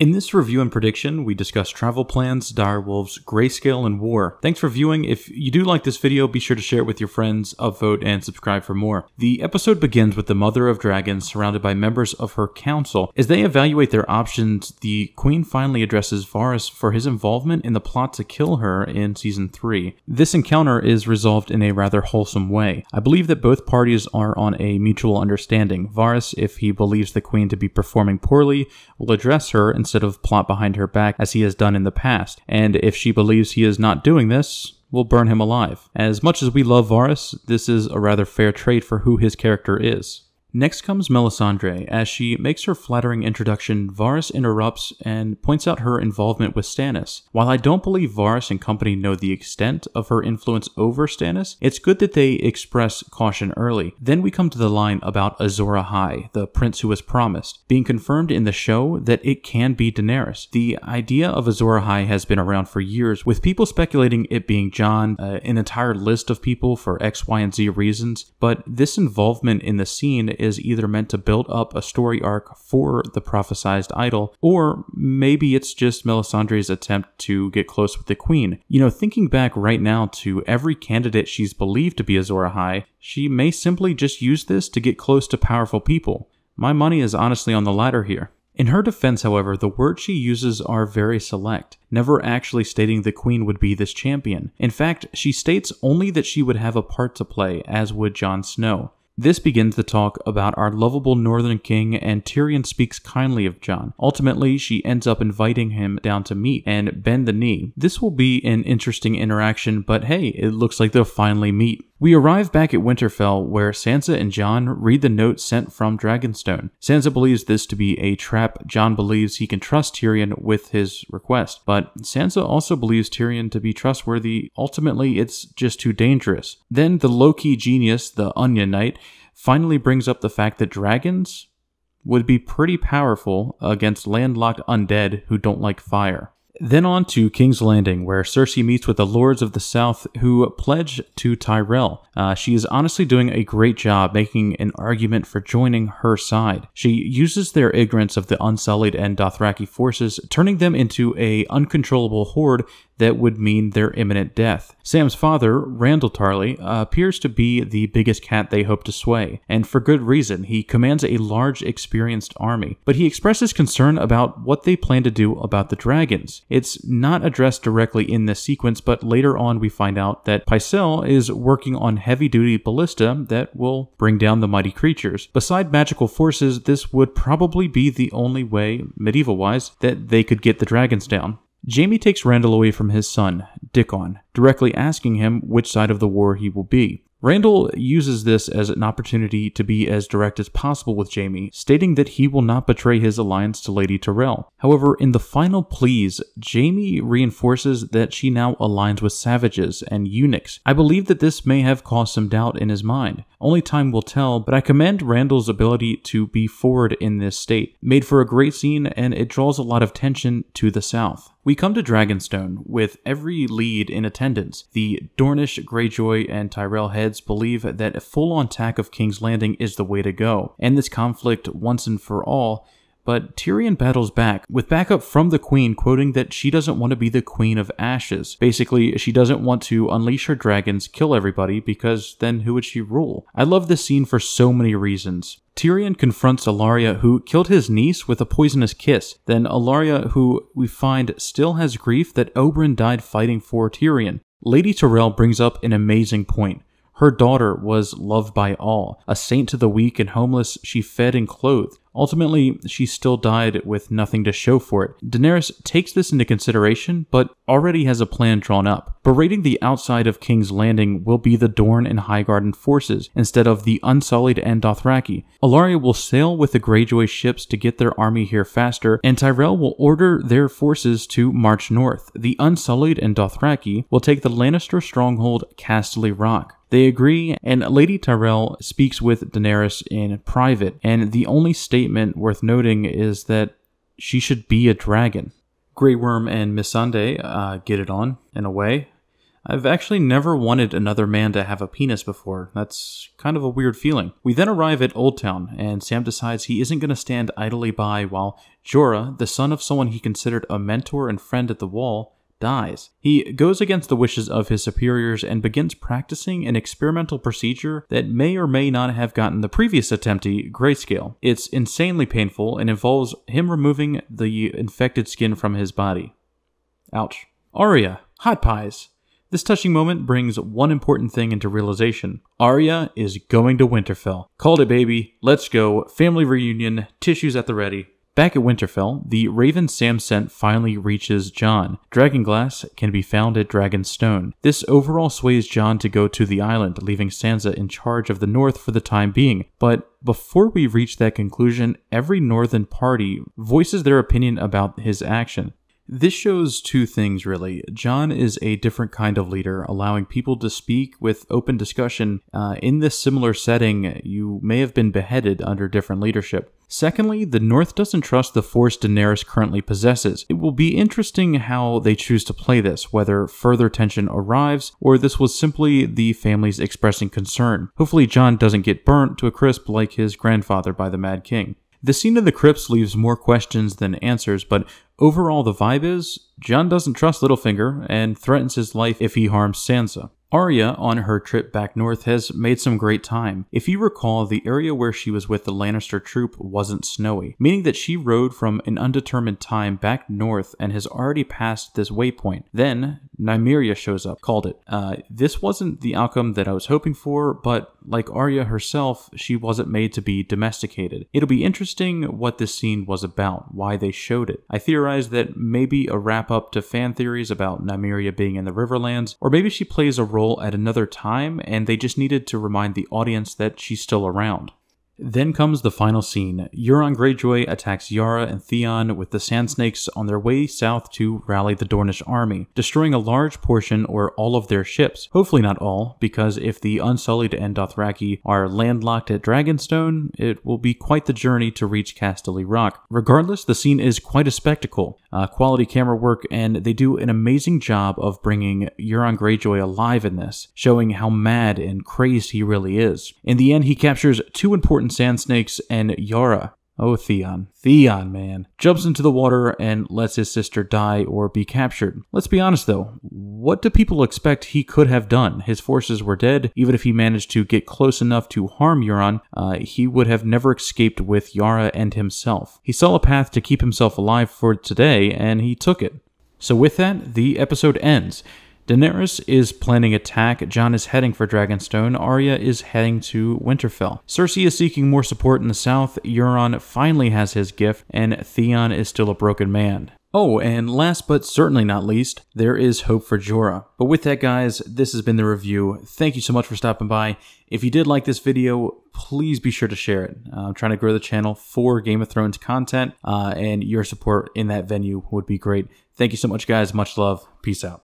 In this review and prediction, we discuss travel plans, direwolves, grayscale, and war. Thanks for viewing. If you do like this video, be sure to share it with your friends, upvote, and subscribe for more. The episode begins with the Mother of Dragons surrounded by members of her council. As they evaluate their options, the Queen finally addresses Varys for his involvement in the plot to kill her in Season 3. This encounter is resolved in a rather wholesome way. I believe that both parties are on a mutual understanding. Varys, if he believes the Queen to be performing poorly, will address her instead of plot behind her back as he has done in the past, and if she believes he is not doing this, will burn him alive. As much as we love Varys, this is a rather fair trade for who his character is. Next comes Melisandre. As she makes her flattering introduction, Varys interrupts and points out her involvement with Stannis. While I don't believe Varys and company know the extent of her influence over Stannis, it's good that they express caution early. Then we come to the line about Azor Ahai, the prince who was promised, being confirmed in the show that it can be Daenerys. The idea of Azor Ahai has been around for years, with people speculating it being Jon, an entire list of people for X, Y, and Z reasons, but this involvement in the scene is either meant to build up a story arc for the prophesized idol, or maybe it's just Melisandre's attempt to get close with the Queen. You know, thinking back right now to every candidate she's believed to be Azor Ahai, she may simply just use this to get close to powerful people. My money is honestly on the latter here. In her defense, however, the words she uses are very select, never actually stating the Queen would be this champion. In fact, she states only that she would have a part to play, as would Jon Snow. This begins the talk about our lovable Northern King, and Tyrion speaks kindly of Jon. Ultimately, she ends up inviting him down to meet and bend the knee. This will be an interesting interaction, but hey, it looks like they'll finally meet. We arrive back at Winterfell, where Sansa and Jon read the note sent from Dragonstone. Sansa believes this to be a trap. Jon believes he can trust Tyrion with his request, but Sansa also believes Tyrion to be trustworthy. Ultimately, it's just too dangerous. Then the low-key genius, the Onion Knight, finally brings up the fact that dragons would be pretty powerful against landlocked undead who don't like fire. Then on to King's Landing, where Cersei meets with the Lords of the South who pledge to Tyrell. She is honestly doing a great job making an argument for joining her side. She uses their ignorance of the Unsullied and Dothraki forces, turning them into an uncontrollable horde that would mean their imminent death. Sam's father, Randall Tarley, appears to be the biggest cat they hope to sway, and for good reason. He commands a large, experienced army, but he expresses concern about what they plan to do about the dragons. It's not addressed directly in this sequence, but later on we find out that Pycelle is working on heavy-duty ballista that will bring down the mighty creatures. Beside magical forces, this would probably be the only way, medieval-wise, that they could get the dragons down. Jaime takes Randall away from his son, Dickon, directly asking him which side of the war he will be. Randall uses this as an opportunity to be as direct as possible with Jaime, stating that he will not betray his alliance to Lady Tyrell. However, in the final pleas, Jaime reinforces that she now aligns with savages and eunuchs. I believe that this may have caused some doubt in his mind. Only time will tell, but I commend Randall's ability to be forward in this state. Made for a great scene, and it draws a lot of tension to the south. We come to Dragonstone, with every lead in attendance. The Dornish, Greyjoy, and Tyrell heads believe that a full-on attack of King's Landing is the way to go, end this conflict once and for all. But Tyrion battles back, with backup from the Queen quoting that she doesn't want to be the Queen of Ashes. Basically, she doesn't want to unleash her dragons, kill everybody, because then who would she rule? I love this scene for so many reasons. Tyrion confronts Arya, who killed his niece with a poisonous kiss. Then Arya, who we find still has grief that Oberyn died fighting for Tyrion. Lady Tyrell brings up an amazing point. Her daughter was loved by all. A saint to the weak and homeless, she fed and clothed. Ultimately, she still died with nothing to show for it. Daenerys takes this into consideration, but already has a plan drawn up. Berating the outside of King's Landing will be the Dorne and Highgarden forces, instead of the Unsullied and Dothraki. Arya will sail with the Greyjoy ships to get their army here faster, and Tyrell will order their forces to march north. The Unsullied and Dothraki will take the Lannister stronghold Casterly Rock. They agree, and Lady Tyrell speaks with Daenerys in private, and the only statement worth noting is that she should be a dragon. Grey Worm and Missandei get it on, in a way. I've actually never wanted another man to have a penis before. That's kind of a weird feeling. We then arrive at Old Town, and Sam decides he isn't going to stand idly by while Jorah, the son of someone he considered a mentor and friend at the Wall, dies. He goes against the wishes of his superiors and begins practicing an experimental procedure that may or may not have gotten the previous attemptee grayscale. It's insanely painful and involves him removing the infected skin from his body. Ouch. Arya, hot pies. This touching moment brings one important thing into realization. Arya is going to Winterfell. Called it, baby. Let's go. Family reunion. Tissues at the ready. Back at Winterfell, the raven Sam sent finally reaches Jon. Dragonglass can be found at Dragonstone. This overall sways Jon to go to the island, leaving Sansa in charge of the North for the time being. But before we reach that conclusion, every Northern party voices their opinion about his action. This shows two things, really. Jon is a different kind of leader, allowing people to speak with open discussion. In this similar setting, you may have been beheaded under different leadership. Secondly, the North doesn't trust the force Daenerys currently possesses. It will be interesting how they choose to play this, whether further tension arrives, or this was simply the families expressing concern. Hopefully Jon doesn't get burnt to a crisp like his grandfather by the Mad King. The scene of the crypts leaves more questions than answers, but overall the vibe is, Jon doesn't trust Littlefinger and threatens his life if he harms Sansa. Arya, on her trip back north, has made some great time. If you recall, the area where she was with the Lannister troop wasn't snowy, meaning that she rode from an undetermined time back north and has already passed this waypoint. Then, Nymeria shows up. Called it. This wasn't the outcome that I was hoping for, but like Arya herself, she wasn't made to be domesticated. It'll be interesting what this scene was about, why they showed it. I theorized that maybe a wrap-up to fan theories about Nymeria being in the Riverlands, or maybe she plays a role at another time and they just needed to remind the audience that she's still around. Then comes the final scene. Euron Greyjoy attacks Yara and Theon with the Sand Snakes on their way south to rally the Dornish army, destroying a large portion or all of their ships. Hopefully not all, because if the Unsullied and Dothraki are landlocked at Dragonstone, it will be quite the journey to reach Casterly Rock. Regardless, the scene is quite a spectacle. Quality camera work, and they do an amazing job of bringing Euron Greyjoy alive in this, showing how mad and crazed he really is. In the end, he captures two important Sand Snakes, and Yara, oh Theon, man, jumps into the water and lets his sister die or be captured. Let's be honest though, what do people expect he could have done? His forces were dead. Even if he managed to get close enough to harm Euron, he would have never escaped with Yara and himself. He saw a path to keep himself alive for today, and he took it. So with that, the episode ends. Daenerys is planning attack, Jon is heading for Dragonstone, Arya is heading to Winterfell. Cersei is seeking more support in the south, Euron finally has his gift, and Theon is still a broken man. Oh, and last but certainly not least, there is hope for Jorah. But with that, guys, this has been the review. Thank you so much for stopping by. If you did like this video, please be sure to share it. I'm trying to grow the channel for Game of Thrones content, and your support in that venue would be great. Thank you so much, guys. Much love. Peace out.